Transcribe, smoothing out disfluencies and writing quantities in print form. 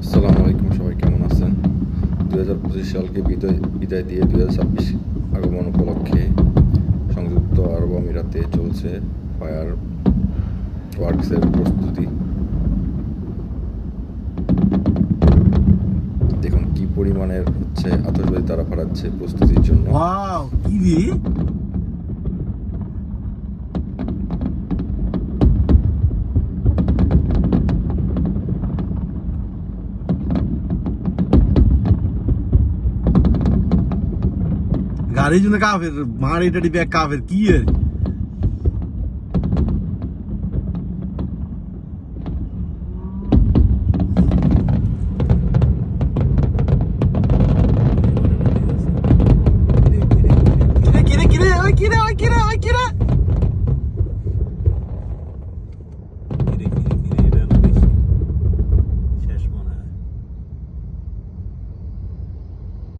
আসসালামু আলাইকুম, সবাই কেমন আছেন? 2025 সালকে বিদায় দিয়ে 2026 আগমন উপলক্ষে সংযুক্ত আরব আমিরাতে চলছে ফায়ার ওয়ার্কসের প্রস্তুতি। দেখুন কি পরিমাণের আতশবাজি তারা ফাটাচ্ছে প্রস্তুতির জন্য। ওয়াও, কি রে? গাড়ির জন্য কাফের, মারি টাড়ি ব্যাগ কাফের কি এর?